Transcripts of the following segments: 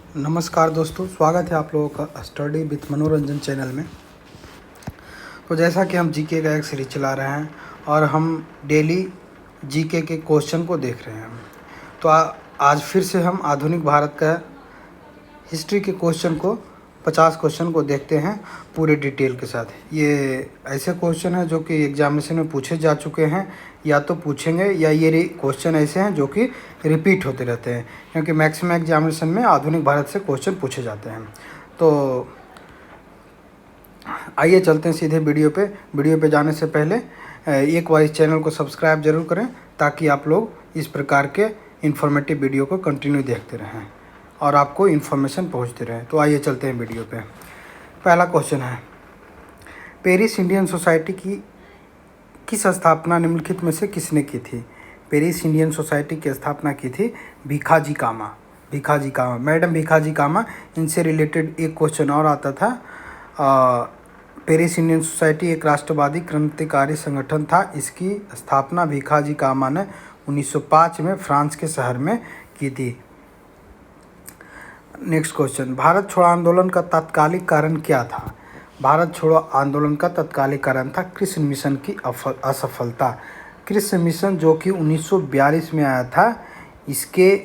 नमस्कार दोस्तों, स्वागत है आप लोगों का स्टडी विथ मनोरंजन चैनल में। तो जैसा कि हम जीके का एक सीरीज चला रहे हैं और हम डेली जीके के क्वेश्चन को देख रहे हैं। तो आज फिर से हम आधुनिक भारत का हिस्ट्री के क्वेश्चन को 50 क्वेश्चन को देखते हैं पूरे डिटेल के साथ। ये ऐसे क्वेश्चन हैं जो कि एग्जामिनेशन में पूछे जा चुके हैं या तो पूछेंगे, या ये क्वेश्चन ऐसे हैं जो कि रिपीट होते रहते हैं, क्योंकि मैक्सिमम एग्जामिनेशन में आधुनिक भारत से क्वेश्चन पूछे जाते हैं। तो आइए चलते हैं सीधे वीडियो पे जाने से पहले एक बार इस चैनल को सब्सक्राइब जरूर करें, ताकि आप लोग इस प्रकार के इन्फॉर्मेटिव वीडियो को कंटिन्यू देखते रहें और आपको इन्फॉर्मेशन पहुंचते रहे। तो आइए चलते हैं वीडियो पे। पहला क्वेश्चन है, पेरिस इंडियन सोसाइटी की किस स्थापना निम्नलिखित में से किसने की थी? पेरिस इंडियन सोसाइटी की स्थापना की थी भिखाजी कामा। मैडम भिखाजी कामा। इनसे रिलेटेड एक क्वेश्चन और आता था। पेरिस इंडियन सोसाइटी एक राष्ट्रवादी क्रांतिकारी संगठन था। इसकी स्थापना भिखाजी कामा ने 1905 में फ्रांस के शहर में की थी। नेक्स्ट क्वेश्चन, भारत छोड़ो आंदोलन का तात्कालिक कारण क्या था? भारत छोड़ो आंदोलन का तात्कालिक कारण था कृष्ण मिशन की असफलता। कृष्ण मिशन जो कि 1942 में आया था, इसके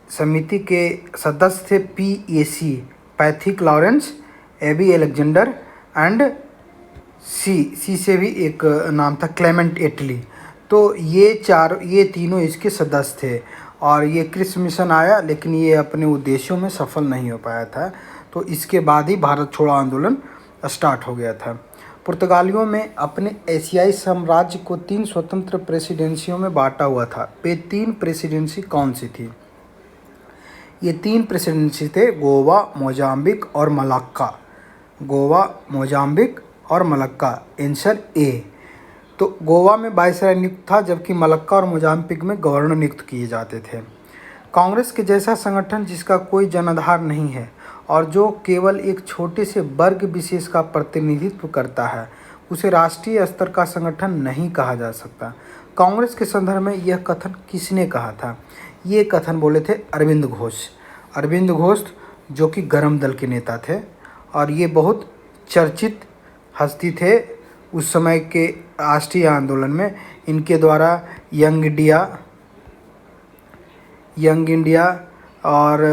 समिति के सदस्य थे PAC, Pethick Lawrence, A B Alexander and C से भी एक नाम था क्लेमेंट एटली। तो ये तीनों इसके सदस्य थे और ये कृष्ण मिशन आया, लेकिन ये अपने उद्देश्यों में सफल नहीं हो पाया था। तो इसके बाद ही भारत छोड़ो आंदोलन स्टार्ट हो गया था। पुर्तगालियों में अपने एशियाई साम्राज्य को 3 स्वतंत्र प्रेसिडेंसियों में बांटा हुआ था। वे 3 प्रेसिडेंसी कौन सी थी? ये 3 प्रेसिडेंसी थे गोवा, मोजाम्बिक और मलाक्का। Answer A. तो गोवा में वायसराय नियुक्त था, जबकि मलक्का और मोजाम्बिक में गवर्नर नियुक्त किए जाते थे। कांग्रेस के जैसा संगठन जिसका कोई जनाधार नहीं है और जो केवल एक छोटे से वर्ग विशेष का प्रतिनिधित्व करता है, उसे राष्ट्रीय स्तर का संगठन नहीं कहा जा सकता। कांग्रेस के संदर्भ में यह कथन किसने कहा था? ये कथन बोले थे अरविंद घोष, जो कि गरम दल के नेता थे और ये बहुत चर्चित हस्ती थे उस समय के राष्ट्रीय आंदोलन में। इनके द्वारा यंग इंडिया और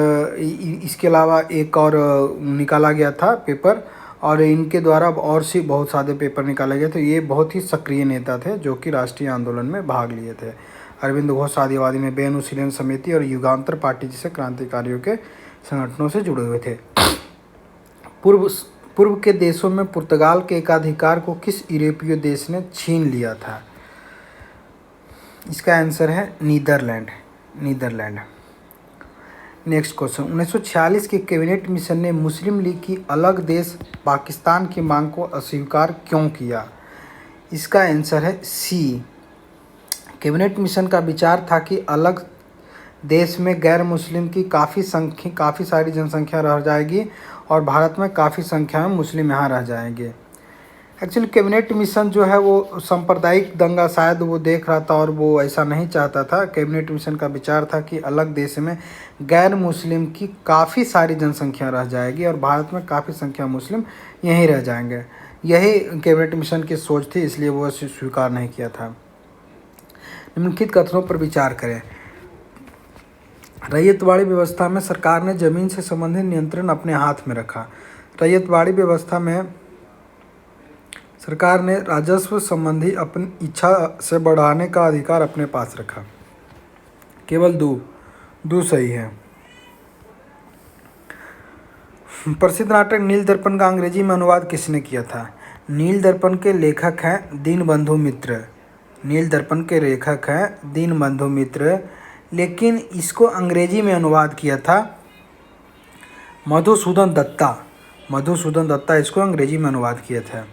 इसके अलावा एक और निकाला गया था पेपर, और इनके द्वारा और से बहुत सारे पेपर निकाले गए। तो ये बहुत ही सक्रिय नेता थे जो कि राष्ट्रीय आंदोलन में भाग लिए थे। अरविंद घोष आदिवासी में बेनुसीलन समिति और युगांतर पार्टी जैसे क्रांतिकारियों के संगठनों से जुड़े हुए थे। पूर्व के देशों में पुर्तगाल के एकाधिकार को किस यूरोपीय देश ने छीन लिया था? इसका आंसर है नीदरलैंड। नेक्स्ट क्वेश्चन, 1946 के कैबिनेट मिशन ने मुस्लिम लीग की अलग देश पाकिस्तान की मांग को अस्वीकार क्यों किया? इसका आंसर है सी। कैबिनेट मिशन का विचार था कि अलग देश में गैर मुस्लिम की काफ़ी सारी जनसंख्या रह जाएगी और भारत में काफ़ी संख्या में मुस्लिम यहाँ रह जाएंगे। एक्चुअली कैबिनेट मिशन जो है वो सांप्रदायिक दंगा शायद वो देख रहा था और वो ऐसा नहीं चाहता था। कैबिनेट मिशन का विचार था कि अलग देश में गैर मुस्लिम की काफ़ी सारी जनसंख्या रह जाएगी और भारत में काफ़ी संख्या मुस्लिम यहीं रह जाएंगे। यही कैबिनेट मिशन की सोच थी, इसलिए वो स्वीकार नहीं किया था। निम्नलिखित कथनों पर विचार करें। रैयतवाड़ी व्यवस्था में सरकार ने जमीन से संबंधित नियंत्रण अपने हाथ में रखा। रैयतवाड़ी व्यवस्था में सरकार ने राजस्व संबंधी अपनी इच्छा से बढ़ाने का अधिकार अपने पास रखा। केवल दो सही है। प्रसिद्ध नाटक नील दर्पण का अंग्रेजी में अनुवाद किसने किया था? नील दर्पण के लेखक हैं दीनबंधु मित्र। लेकिन इसको अंग्रेजी में अनुवाद किया था मधुसूदन दत्ता इसको अंग्रेजी में अनुवाद किया था।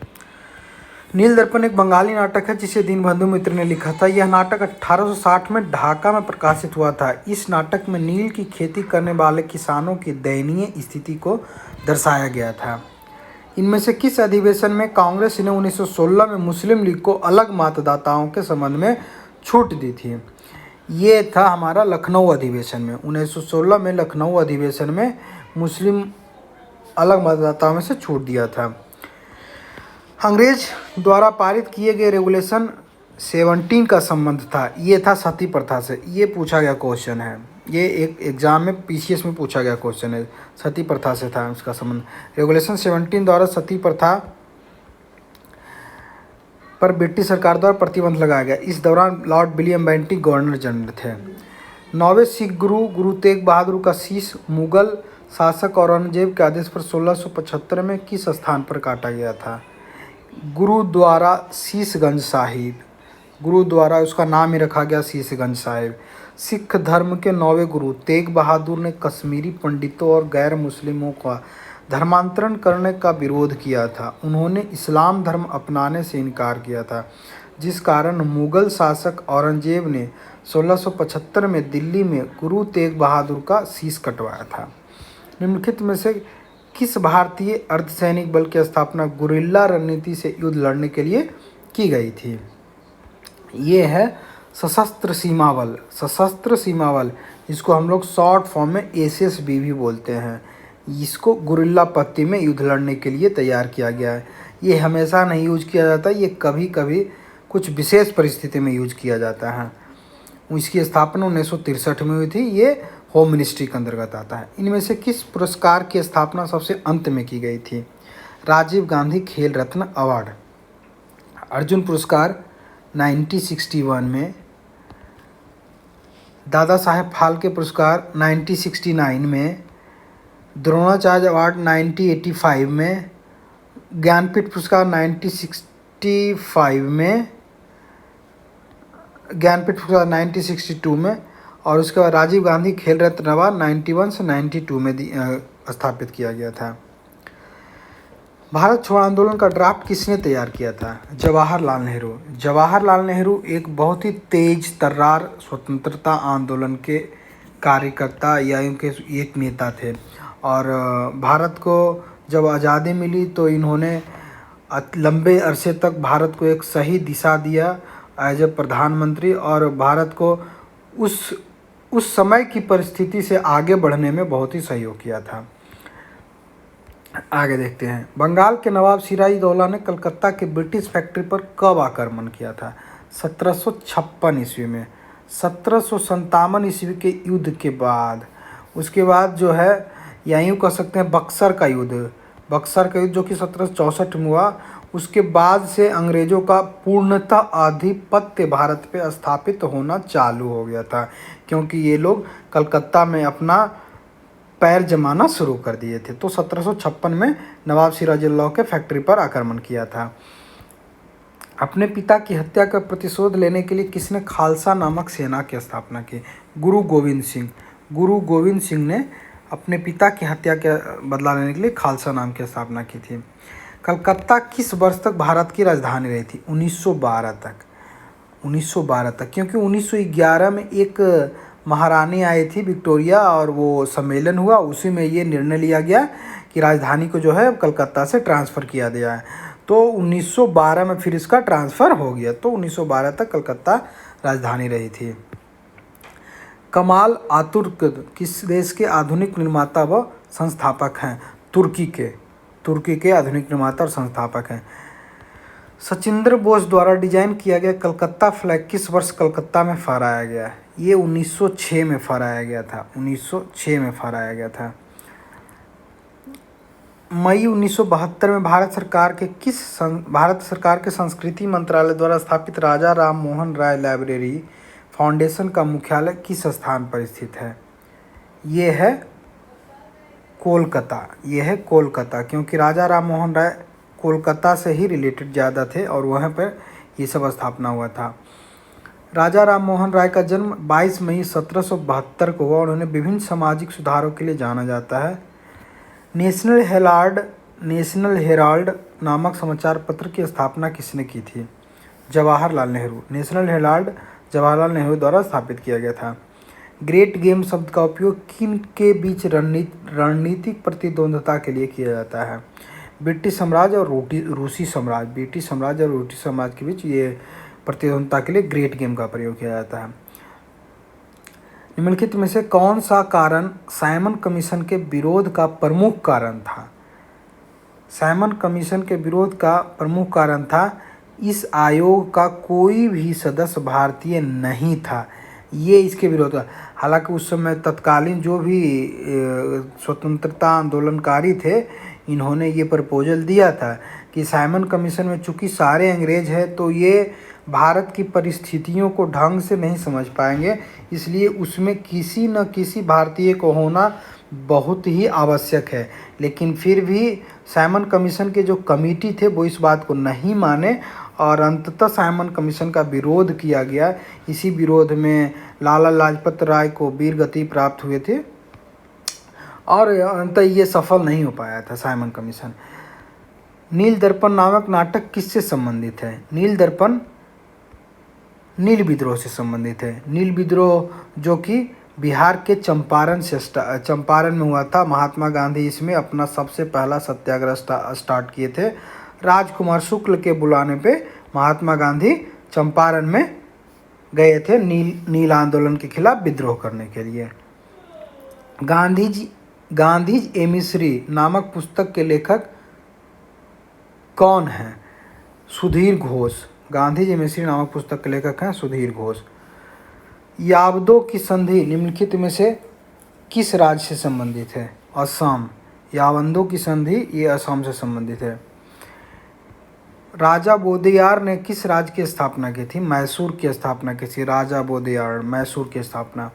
नील दर्पण एक बंगाली नाटक है जिसे दीनबंधु मित्र ने लिखा था। यह नाटक 1860 में ढाका में प्रकाशित हुआ था। इस नाटक में नील की खेती करने वाले किसानों की दयनीय स्थिति को दर्शाया गया था। इनमें से किस अधिवेशन में कांग्रेस ने 1916 में मुस्लिम लीग को अलग मतदाताओं के संबंध में छूट दी थी? ये था हमारा लखनऊ अधिवेशन में। 1916 में लखनऊ अधिवेशन में मुस्लिम अलग मतदाताओं में से छूट दिया था। अंग्रेज द्वारा पारित किए गए रेगुलेशन 17 का संबंध था, ये था सती प्रथा से। ये पूछा गया क्वेश्चन है, ये एक एग्जाम में पीसीएस में पूछा गया क्वेश्चन है, सती प्रथा से था उसका संबंध। रेगुलेशन 17 द्वारा सती प्रथा पर ब्रिटिश सरकार द्वारा प्रतिबंध लगाया गया। इस दौरान Lord William Bentinck governor general थे। 9वें सिख गुरु तेग बहादुर का शीश मुगल शासक औरंगजेब के आदेश पर 1675 में किस स्थान पर काटा गया था? गुरुद्वारा शीशगंज साहिब, गुरुद्वारा उसका नाम ही रखा गया शीशगंज साहिब। सिख धर्म के 9वें गुरु तेग बहादुर ने कश्मीरी पंडितों और गैर मुस्लिमों का धर्मांतरण करने का विरोध किया था। उन्होंने इस्लाम धर्म अपनाने से इनकार किया था, जिस कारण मुगल शासक औरंगजेब ने 1675 में दिल्ली में गुरु तेग बहादुर का शीश कटवाया था। निम्नलिखित में से किस भारतीय अर्धसैनिक बल की स्थापना गुरिल्ला रणनीति से युद्ध लड़ने के लिए की गई थी? ये है सशस्त्र सीमा बल। सशस्त्र सीमा बल, इसको हम लोग शॉर्ट फॉर्म में एसएसबी भी बोलते हैं। इसको गुरिल्ला पद्धति में युद्ध लड़ने के लिए तैयार किया गया है। ये हमेशा नहीं यूज किया जाता, ये कभी कभी कुछ विशेष परिस्थिति में यूज किया जाता है। इसकी स्थापना 1963 में हुई थी। ये होम मिनिस्ट्री के अंतर्गत आता है। इनमें से किस पुरस्कार की स्थापना सबसे अंत में की गई थी? राजीव गांधी खेल रत्न अवार्ड। अर्जुन पुरस्कार 1961 में, दादा साहेब फाल्के पुरस्कार 1969 में, द्रोणाचार्य अवार्ड 1985 में, ज्ञानपीठ पुरस्कार 1965 में, ज्ञानपीठ पुरस्कार 1962 में, और उसके बाद राजीव गांधी खेल रत्न अवार्ड 91 से 92 में स्थापित किया गया था। भारत छोड़ो आंदोलन का ड्राफ्ट किसने तैयार किया था? जवाहरलाल नेहरू। जवाहरलाल नेहरू एक बहुत ही तेज तर्रार स्वतंत्रता आंदोलन के कार्यकर्ता या उनके एक नेता थे। और भारत को जब आज़ादी मिली तो इन्होंने लंबे अरसे तक भारत को एक सही दिशा दिया एज ए प्रधानमंत्री, और भारत को उस समय की परिस्थिति से आगे बढ़ने में बहुत ही सहयोग किया था। आगे देखते हैं। बंगाल के नवाब सिराजदौला ने कलकत्ता के ब्रिटिश फैक्ट्री पर कब आक्रमण किया था? 1756 ईस्वी में। 1757 ईस्वी के युद्ध के बाद, उसके बाद जो है या यूँ कह सकते हैं बक्सर का युद्ध। बक्सर का युद्ध जो कि 1764 में हुआ, उसके बाद से अंग्रेज़ों का पूर्णतः आधिपत्य भारत पे स्थापित होना चालू हो गया था, क्योंकि ये लोग कलकत्ता में अपना पैर जमाना शुरू कर दिए थे। तो 1756 में नवाब सिराजदौला के फैक्ट्री पर आक्रमण किया था। अपने पिता की हत्या का प्रतिशोध लेने के लिए किसने खालसा नामक सेना की स्थापना की? गुरु गोविंद सिंह। गुरु गोविंद सिंह ने अपने पिता की हत्या का बदला लेने के लिए खालसा नाम की स्थापना की थी। कलकत्ता किस वर्ष तक भारत की राजधानी रही थी? 1912 तक। 1912 तक, क्योंकि 1911 में एक महारानी आई थी विक्टोरिया, और वो सम्मेलन हुआ, उसी में ये निर्णय लिया गया कि राजधानी को जो है कलकत्ता से ट्रांसफ़र किया गया है। तो 1912 में फिर इसका ट्रांसफ़र हो गया। तो 1912 तक कलकत्ता राजधानी रही थी। कमाल आतुर्क किस देश के आधुनिक निर्माता व संस्थापक हैं? तुर्की के आधुनिक निर्माता और संस्थापक हैं। सचिंद्र बोस द्वारा डिजाइन किया गया कलकत्ता फ्लैग किस वर्ष कलकत्ता में फहराया गया? ये 1906 में फहराया गया था। 1906 में फहराया गया था। मई 1972 में भारत सरकार के संस्कृति मंत्रालय द्वारा स्थापित राजा राम मोहन राय लाइब्रेरी फाउंडेशन का मुख्यालय किस स्थान पर स्थित है? ये है कोलकाता। ये है कोलकाता, क्योंकि राजा राम मोहन राय कोलकाता से ही रिलेटेड ज़्यादा थे और वहाँ पर ये सब स्थापना हुआ था। राजा राम मोहन राय का जन्म 22 मई 1772 को हुआ। उन्होंने विभिन्न सामाजिक सुधारों के लिए जाना जाता है। नेशनल हेराल्ड नामक समाचार पत्र की स्थापना किसने की थी? जवाहरलाल नेहरू। नेशनल हेराल्ड जवाहरलाल नेहरू द्वारा स्थापित किया गया था। ग्रेट गेम शब्द का उपयोग किन के बीच रणनीतिक प्रतिद्वंद्विता के लिए किया जाता है? ब्रिटिश साम्राज्य और रूसी साम्राज्य। ब्रिटिश साम्राज्य और रूसी साम्राज्य के बीच ये प्रतिद्वंद्विता के लिए ग्रेट गेम का प्रयोग किया जाता है। निम्नलिखित में से कौन सा कारण साइमन कमीशन के विरोध का प्रमुख कारण था? साइमन कमीशन के विरोध का प्रमुख कारण था इस आयोग का कोई भी सदस्य भारतीय नहीं था। ये इसके विरोध था। हालांकि उस समय तत्कालीन जो भी स्वतंत्रता आंदोलनकारी थे, इन्होंने ये प्रपोजल दिया था कि साइमन कमीशन में चूंकि सारे अंग्रेज हैं तो ये भारत की परिस्थितियों को ढंग से नहीं समझ पाएंगे, इसलिए उसमें किसी न किसी भारतीय को होना बहुत ही आवश्यक है। लेकिन फिर भी साइमन कमीशन के जो कमेटी थे वो इस बात को नहीं माने और अंततः साइमन कमीशन का विरोध किया गया। इसी विरोध में लाला लाजपत राय को वीर गति प्राप्त हुए थे और अंततः ये सफल नहीं हो पाया था साइमन कमीशन। नील दर्पण नामक नाटक किससे संबंधित है? नील दर्पण नील विद्रोह से संबंधित है। नील विद्रोह जो कि बिहार के चंपारण में हुआ था। महात्मा गांधी इसमें अपना सबसे पहला सत्याग्रह स्टार्ट किए थे। राजकुमार शुक्ल के बुलाने पे महात्मा गांधी चंपारण में गए थे नील आंदोलन के खिलाफ विद्रोह करने के लिए। गांधीज ए मिस्री नामक पुस्तक के लेखक कौन हैं? सुधीर घोष। गांधीज ए मिस्री नामक पुस्तक के लेखक हैं सुधीर घोष। यावदों की संधि निम्नलिखित में से किस राज्य से संबंधित है? असम। यावंदों की संधि ये असम से संबंधित है। राजा बोदेयार ने किस राज्य की स्थापना की थी? मैसूर की स्थापना की थी। राजा बोदेयार मैसूर की स्थापना।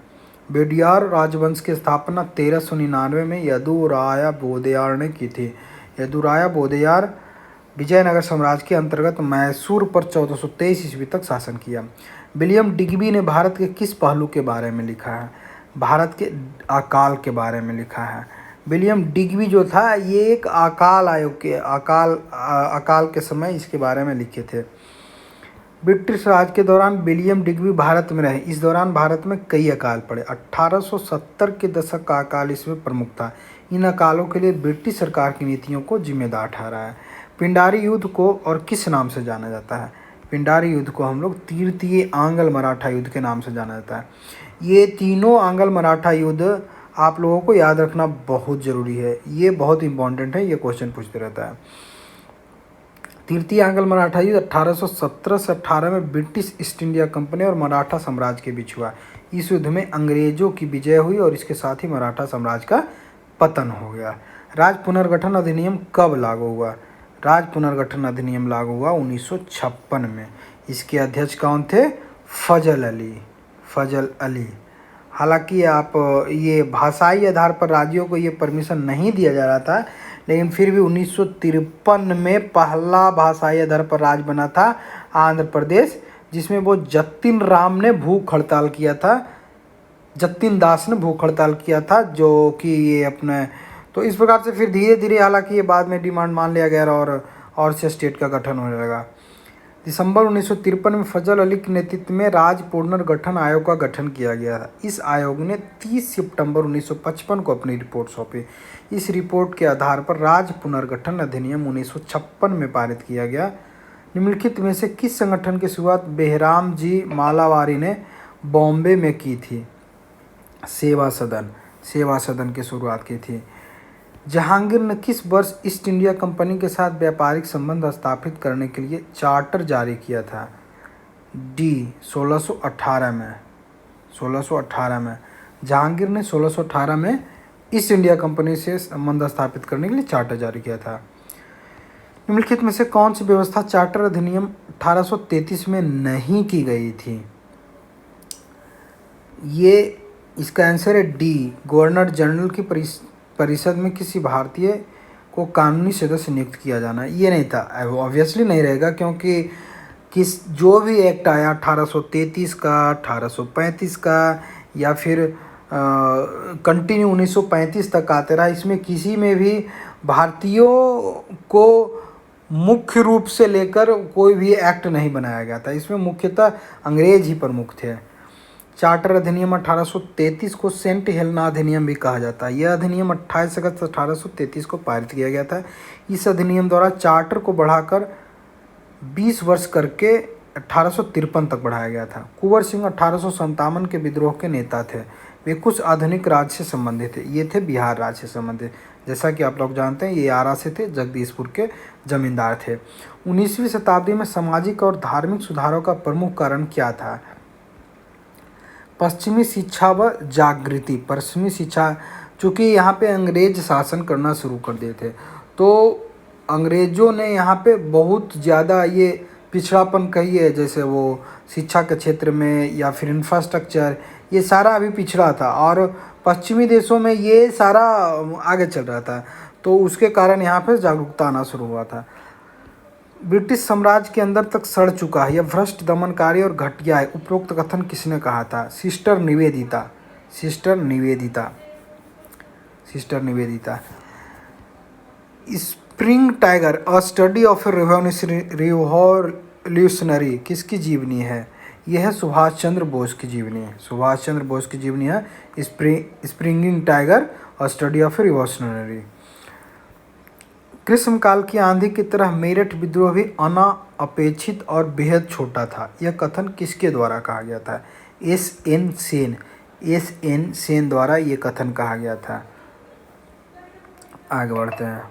बेडियार राजवंश की स्थापना 1399 में यदुराया बोदेयार ने की थी। यदुराया बोदेयार विजयनगर साम्राज्य के अंतर्गत मैसूर पर 1423 ईस्वी तक शासन किया। विलियम डिग्बी ने भारत के किस पहलू के बारे में लिखा है? भारत के अकाल के बारे में लिखा है। विलियम डिग्बी जो था ये एक अकाल आयोग के अकाल के समय इसके बारे में लिखे थे। ब्रिटिश राज के दौरान विलियम डिग्बी भारत में रहे। इस दौरान भारत में कई अकाल पड़े। 1870 के दशक का अकाल इसमें प्रमुख था। इन अकालों के लिए ब्रिटिश सरकार की नीतियों को जिम्मेदार ठहरा है। पिंडारी युद्ध को और किस नाम से जाना जाता है? पिंडारी युद्ध को हम लोग तृतीय आंग्ल मराठा युद्ध के नाम से जाना जाता है। ये तीनों आंग्ल मराठा युद्ध आप लोगों को याद रखना बहुत ज़रूरी है। ये बहुत इंपॉर्टेंट है, ये क्वेश्चन पूछते रहता है। तृतीय आंग्ल मराठा युद्ध 1817 से 18 में ब्रिटिश ईस्ट इंडिया कंपनी और मराठा साम्राज्य के बीच हुआ। इस युद्ध में अंग्रेजों की विजय हुई और इसके साथ ही मराठा साम्राज्य का पतन हो गया। राज्य पुनर्गठन अधिनियम कब लागू हुआ? राज्य पुनर्गठन अधिनियम लागू हुआ 1956 में। इसके अध्यक्ष कौन थे? फजल अली। हालांकि आप ये भाषाई आधार पर राज्यों को ये परमिशन नहीं दिया जा रहा था, लेकिन फिर भी 1953 में पहला भाषाई आधार पर राज्य बना था आंध्र प्रदेश, जिसमें वो जतिन राम ने भूख हड़ताल किया था। जतिन दास ने भूख हड़ताल किया था, जो कि ये अपने तो इस प्रकार से फिर धीरे धीरे हालांकि ये बाद में डिमांड मान लिया गया और से स्टेट का गठन होने लगा। दिसंबर 1953 में फजल अली के नेतृत्व में राज्य पुनर्गठन आयोग का गठन किया गया था। इस आयोग ने 30 सितंबर 1955 को अपनी रिपोर्ट सौंपी। इस रिपोर्ट के आधार पर राज्य पुनर्गठन अधिनियम 1956 में पारित किया गया। निम्नलिखित में से किस संगठन की शुरुआत बेहराम जी मालावारी ने बॉम्बे में की थी? सेवा सदन की शुरुआत की थी। जहांगीर ने किस वर्ष ईस्ट इंडिया कंपनी के साथ व्यापारिक संबंध स्थापित करने के लिए चार्टर जारी किया था? डी 1618 में। 1618 में जहांगीर ने 1618 में ईस्ट इंडिया कंपनी से संबंध स्थापित करने के लिए चार्टर जारी किया था। निम्नलिखित में से कौन सी व्यवस्था चार्टर अधिनियम 1833 में नहीं की गई थी? ये इसका आंसर है डी। गवर्नर जनरल की परिषद में किसी भारतीय को कानूनी सदस्य नियुक्त किया जाना, ये नहीं था। ऑब्वियसली नहीं रहेगा, क्योंकि जो भी एक्ट आया 1833 का, 1835 का या फिर कंटिन्यू 1935 तक आते रहा, इसमें किसी में भी भारतीयों को मुख्य रूप से लेकर कोई भी एक्ट नहीं बनाया गया था। इसमें मुख्यतः अंग्रेज ही प्रमुख थे। चार्टर अधिनियम 1833 को सेंट हेलेना अधिनियम भी कहा जाता है। यह अधिनियम 28 अगस्त 1833 को पारित किया गया था। इस अधिनियम द्वारा चार्टर को बढ़ाकर 20 वर्ष करके 1853 तक बढ़ाया गया था। कुंवर सिंह 1857 के विद्रोह के नेता थे। वे कुछ आधुनिक राज्य से संबंधित थे। ये थे बिहार राज्य से संबंधित, जैसा कि आप लोग जानते हैं ये आरा से थे, जगदीशपुर के जमींदार थे। 19वीं शताब्दी में सामाजिक और धार्मिक सुधारों का प्रमुख कारण क्या था? पश्चिमी शिक्षा व जागृति। पश्चिमी शिक्षा, चूँकि यहाँ पे अंग्रेज शासन करना शुरू कर दिए थे, तो अंग्रेज़ों ने यहाँ पे बहुत ज़्यादा ये पिछड़ापन कहिए, जैसे वो शिक्षा के क्षेत्र में या फिर इंफ्रास्ट्रक्चर, ये सारा अभी पिछड़ा था और पश्चिमी देशों में ये सारा आगे चल रहा था, तो उसके कारण यहाँ पे जागरूकता आना शुरू हुआ था। ब्रिटिश साम्राज्य के अंदर तक सड़ चुका है, यह भ्रष्ट, दमनकारी और घटिया है। उपरोक्त कथन किसने कहा था? Sister Nivedita. Sister Nivedita. Sister Nivedita. Spring tiger, a study of a revolutionary, किसकी जीवनी है? यह है सुभाष चंद्र बोस की जीवनी है। सुभाष चंद्र बोस की जीवनी है springing tiger, a study of a revolutionary. ग्रीष्मकाल की आंधी की तरह मेरठ विद्रोह भी अनापेक्षित और बेहद छोटा था। यह कथन किसके द्वारा कहा गया था? एस.एन. सेन। एस.एन. सेन द्वारा ये कथन कहा गया था। आगे बढ़ते हैं।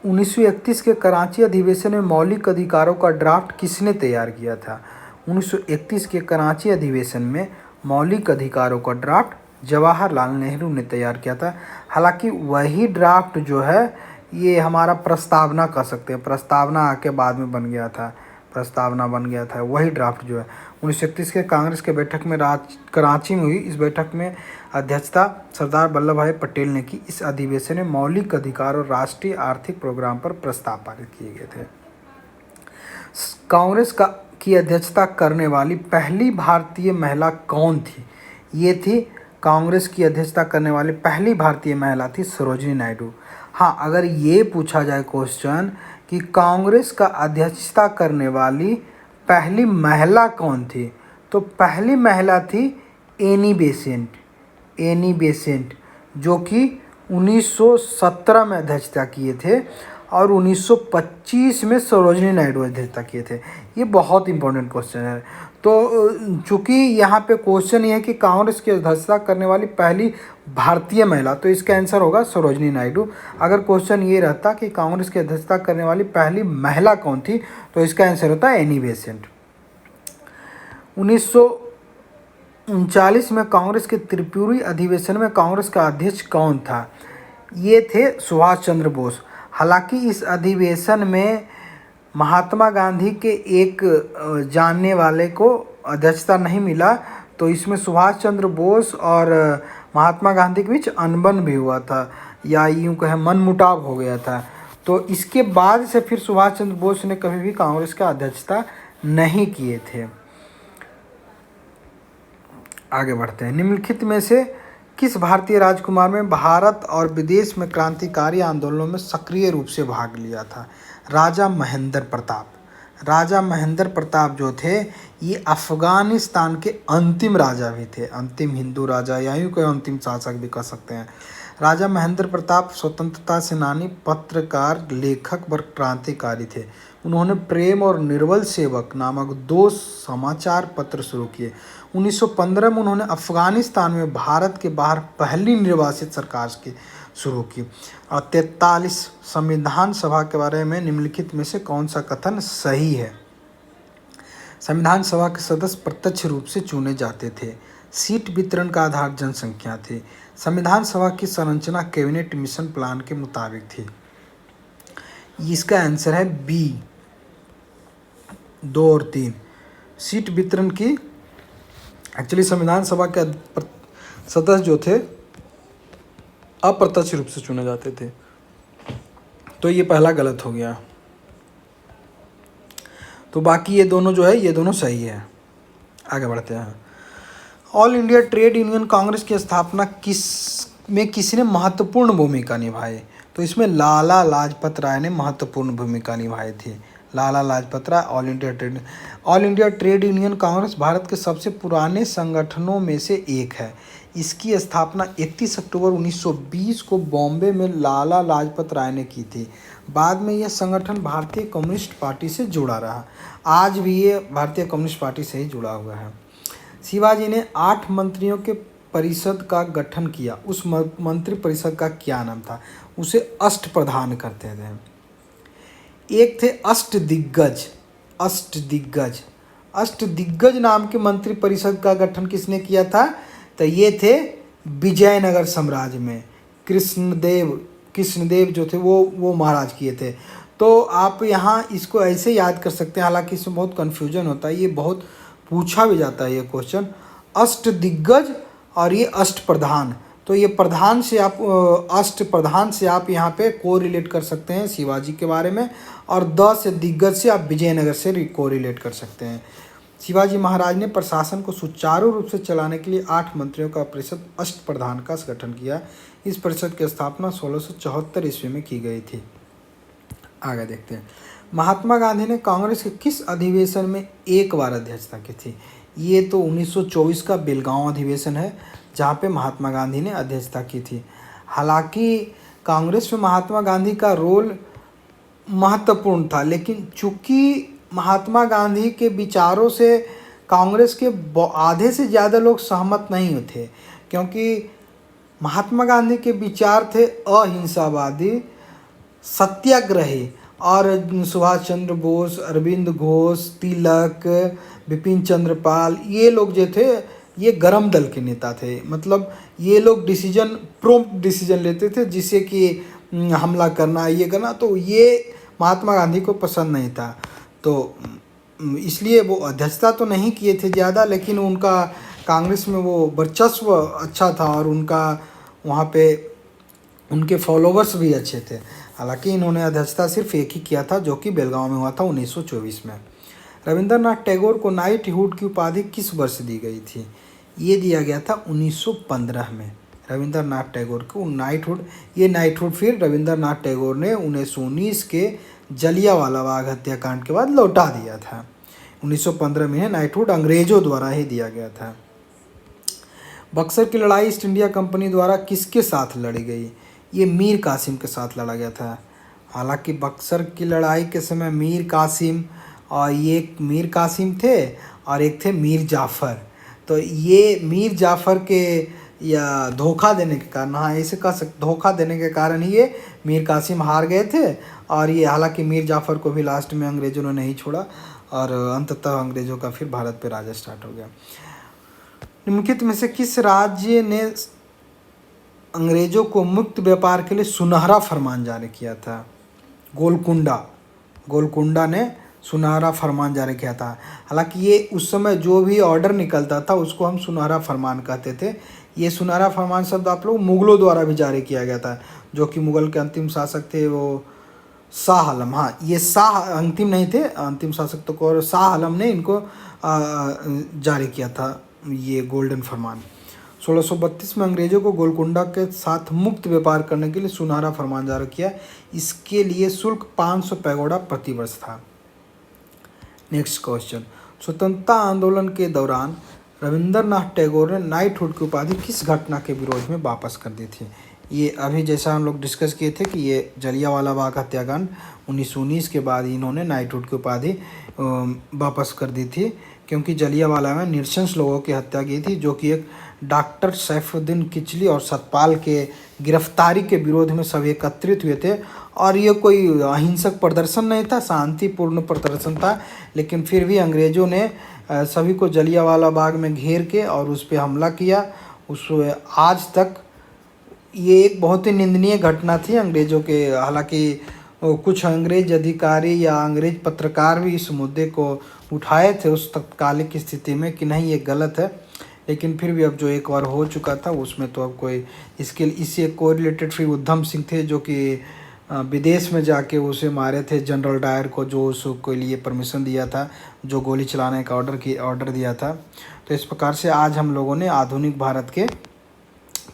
1931 के कराची अधिवेशन में मौलिक अधिकारों का ड्राफ्ट किसने तैयार किया था? 1931 के कराची अधिवेशन में मौलिक अधिकारों का ड्राफ्ट जवाहरलाल नेहरू ने तैयार किया था। हालांकि वही ड्राफ्ट जो है ये हमारा प्रस्तावना कह सकते हैं, प्रस्तावना आके बाद में बन गया था, प्रस्तावना बन गया था। वही ड्राफ्ट जो है 1931 के कांग्रेस के बैठक में कराची में हुई। इस बैठक में अध्यक्षता सरदार वल्लभ भाई पटेल ने की। इस अधिवेशन में मौलिक अधिकार और राष्ट्रीय आर्थिक प्रोग्राम पर प्रस्ताव पारित किए गए थे। कांग्रेस की अध्यक्षता करने वाली पहली भारतीय महिला कौन थी? ये थी कांग्रेस की अध्यक्षता करने वाली पहली भारतीय महिला थी सरोजिनी नायडू। हाँ, अगर ये पूछा जाए क्वेश्चन कि कांग्रेस का अध्यक्षता करने वाली पहली महिला कौन थी, तो पहली महिला थी एनी बेसेंट। एनी बेसेंट जो कि 1917 में अध्यक्षता किए थे और 1925 में सरोजिनी नायडू अध्यक्षता किए थे। ये बहुत इंपॉर्टेंट क्वेश्चन है। तो चूँकि यहाँ पे क्वेश्चन ये है कि कांग्रेस की अध्यक्षता करने वाली पहली भारतीय महिला, तो इसका आंसर होगा सरोजिनी नायडू। अगर क्वेश्चन ये रहता कि कांग्रेस की अध्यक्षता करने वाली पहली महिला कौन थी, तो इसका आंसर होता है एनी बेसेंट। 1939 में कांग्रेस के त्रिपुरी अधिवेशन में कांग्रेस का अध्यक्ष कौन था? ये थे सुभाष चंद्र बोस। हालांकि इस अधिवेशन में महात्मा गांधी के एक जानने वाले को अध्यक्षता नहीं मिला, तो इसमें सुभाष चंद्र बोस और महात्मा गांधी के बीच अनबन भी हुआ था, या यूँ कहें मनमुटाव हो गया था। तो इसके बाद से फिर सुभाष चंद्र बोस ने कभी भी कांग्रेस का अध्यक्षता नहीं किए थे। आगे बढ़ते हैं। निम्नलिखित में से किस भारतीय राजकुमार में भारत और विदेश में क्रांतिकारी आंदोलनों में सक्रिय रूप से भाग लिया था? राजा महेंद्र प्रताप। राजा महेंद्र प्रताप जो थे ये अफ़गानिस्तान के अंतिम राजा भी थे, अंतिम हिंदू राजा या यूँ कोई अंतिम शासक भी कह सकते हैं। राजा महेंद्र प्रताप स्वतंत्रता सेनानी, पत्रकार, लेखक व क्रांतिकारी थे। उन्होंने प्रेम और निर्बल सेवक नामक 2 समाचार पत्र शुरू किए। 1915 में उन्होंने अफ़गानिस्तान में भारत के बाहर पहली निर्वासित सरकार की शुरू की। और 43 संविधान सभा के बारे में निम्नलिखित में से कौन सा कथन सही है? संविधान सभा के सदस्य प्रत्यक्ष रूप से चुने जाते थे। सीट वितरण का आधार जनसंख्या थी। संविधान सभा की संरचना कैबिनेट मिशन प्लान के मुताबिक थी। इसका आंसर है बी 2 और 3। सीट वितरण की एक्चुअली संविधान सभा के सदस्य जो थे अप्रत्यक्ष रूप से चुने जाते थे, तो ये पहला गलत हो गया। तो बाकी ये दोनों जो है ये दोनों सही है। आगे बढ़ते हैं। All India trade union Congress की स्थापना किसने महत्वपूर्ण भूमिका निभाई? तो इसमें लाला लाजपत राय ने महत्वपूर्ण भूमिका निभाई थी। Lala Lajpat Rai all India trade union congress Bharat के सबसे पुराने संगठनों में से एक है। इसकी स्थापना 31 अक्टूबर 1920 को बॉम्बे में लाला लाजपत राय ने की थी। बाद में यह संगठन भारतीय कम्युनिस्ट पार्टी से जुड़ा रहा। आज भी ये भारतीय कम्युनिस्ट पार्टी से ही जुड़ा हुआ है। शिवाजी ने 8 मंत्रियों के परिषद का गठन किया। उस मंत्री परिषद का क्या नाम था? उसे अष्टप्रधान करते थे। एक थे अष्टदिग्गज। अष्टदिग्गज नाम के मंत्री परिषद का गठन किसने किया था? तो ये थे विजयनगर साम्राज्य में कृष्णदेव जो थे वो महाराज किए थे। तो आप यहाँ इसको ऐसे याद कर सकते हैं, हालांकि इसमें बहुत कन्फ्यूजन होता है, ये बहुत पूछा भी जाता है ये क्वेश्चन। अष्टदिग्गज और ये अष्टप्रधान, तो ये प्रधान से आप अष्टप्रधान से आप यहाँ पे को रिलेट कर सकते हैं शिवाजी के बारे में, और द से दिग्गज से आप विजयनगर से को रिलेट कर सकते हैं। शिवाजी महाराज ने प्रशासन को सुचारू रूप से चलाने के लिए 8 मंत्रियों का परिषद अष्टप्रधान का गठन किया। इस परिषद की स्थापना 1674 ईस्वी में की गई थी। आगे देखते हैं। महात्मा गांधी ने कांग्रेस के किस अधिवेशन में एक बार अध्यक्षता की थी? ये तो 1924 का बेलगांव अधिवेशन है, जहाँ पे महात्मा गांधी ने अध्यक्षता की थी। हालांकि कांग्रेस में महात्मा गांधी का रोल महत्वपूर्ण था, लेकिन चूंकि महात्मा गांधी के विचारों से कांग्रेस के आधे से ज़्यादा लोग सहमत नहीं थे, क्योंकि महात्मा गांधी के विचार थे अहिंसावादी, सत्याग्रही, और सुभाष चंद्र बोस, अरविंद घोष, तिलक, बिपिन चंद्र पाल, ये लोग जो थे ये गरम दल के नेता थे। मतलब ये लोग प्रॉम्प्ट डिसीजन लेते थे, जिससे कि हमला करना, ये करना, तो ये महात्मा गांधी को पसंद नहीं था। तो इसलिए वो अध्यक्षता तो नहीं किए थे ज़्यादा, लेकिन उनका कांग्रेस में वो वर्चस्व अच्छा था और उनका वहाँ पे उनके फॉलोवर्स भी अच्छे थे। हालांकि इन्होंने अध्यक्षता सिर्फ एक ही किया था, जो कि बेलगांव में हुआ था 1924 में। रविंद्रनाथ टैगोर को नाइटहुड की उपाधि किस वर्ष दी गई थी? ये दिया गया था 1915 में। रविंद्रनाथ टैगोर को नाइटहुड फिर रविंद्रनाथ टैगोर ने 1919 के जलियांवाला बाग हत्याकांड के बाद लौटा दिया था। 1915 में नाइटहुड अंग्रेजों द्वारा ही दिया गया था। बक्सर की लड़ाई ईस्ट इंडिया कंपनी द्वारा किसके साथ लड़ी गई? ये मीर कासिम के साथ लड़ा गया था। हालांकि बक्सर की लड़ाई के समय मीर कासिम थे और एक थे मीर जाफ़र। तो ये मीर जाफ़र के या धोखा देने के कारण, हाँ ऐसे कह सकते, धोखा देने के कारण ही ये मीर कासिम हार गए थे। और ये हालांकि मीर जाफ़र को भी लास्ट में अंग्रेज़ों ने नहीं छोड़ा और अंततः अंग्रेज़ों का फिर भारत पे राज स्टार्ट हो गया। निम्नलिखित में से किस राज्य ने अंग्रेज़ों को मुक्त व्यापार के लिए सुनहरा फरमान जारी किया था? गोलकुंडा ने सुनहरा फरमान जारी किया था। हालांकि ये उस समय जो भी ऑर्डर निकलता था उसको हम सुनहरा फरमान कहते थे। ये सुनहरा फरमान शब्द आप लोग मुग़लों द्वारा भी जारी किया गया था, जो कि मुग़ल के अंतिम शासक थे वो शाह आलम। हाँ, ये शाह अंतिम नहीं थे, अंतिम शासक तो और शाह आलम ने इनको जारी किया था ये गोल्डन फरमान। 1632 में अंग्रेज़ों को गोलकुंडा के साथ मुक्त व्यापार करने के लिए सुनहरा फरमान जारी किया। इसके लिए शुल्क 500 पैगोडा प्रति वर्ष था। Next question. स्वतंत्रता आंदोलन के दौरान रविंद्रनाथ टैगोर ने नाइटहुड की उपाधि किस घटना के विरोध में वापस कर दी थी? ये अभी जैसा हम लोग डिस्कस किए थे कि ये जलियांवाला बाग हत्याकांड 1919 के बाद इन्होंने नाइटहुड की उपाधि वापस कर दी थी, क्योंकि जलियांवाला में निरशंस लोगों की हत्या की थी, जो कि एक डॉक्टर सैफुद्दीन किचली और सतपाल के गिरफ्तारी के विरोध में सब एकत्रित हुए थे। और ये कोई अहिंसक प्रदर्शन नहीं था, शांतिपूर्ण प्रदर्शन था, लेकिन फिर भी अंग्रेज़ों ने सभी को जलियांवाला बाग में घेर के और उस पर हमला किया। आज तक ये एक बहुत ही निंदनीय घटना थी अंग्रेज़ों के। हालांकि कुछ अंग्रेज अधिकारी या अंग्रेज पत्रकार भी इस मुद्दे को उठाए थे उस तत्कालिक स्थिति में कि नहीं ये गलत है, लेकिन फिर भी अब जो एक बार हो चुका था उसमें तो अब कोई इससे कोरिलेटेड फिर उधम सिंह थे, जो कि विदेश में जाके उसे मारे थे जनरल डायर को, जो उसके लिए परमिशन दिया था, जो गोली चलाने का ऑर्डर दिया था। तो इस प्रकार से आज हम लोगों ने आधुनिक भारत के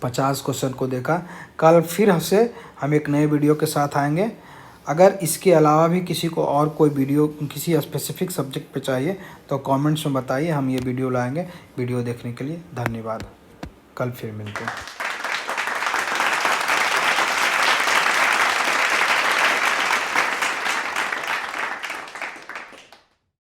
50 क्वेश्चन को देखा। कल फिर से हम एक नए वीडियो के साथ आएंगे। अगर इसके अलावा भी किसी को और कोई वीडियो किसी स्पेसिफिक सब्जेक्ट पे चाहिए तो कमेंट्स में बताइए, हम ये वीडियो लाएंगे। वीडियो देखने के लिए धन्यवाद। कल फिर मिलते हैं।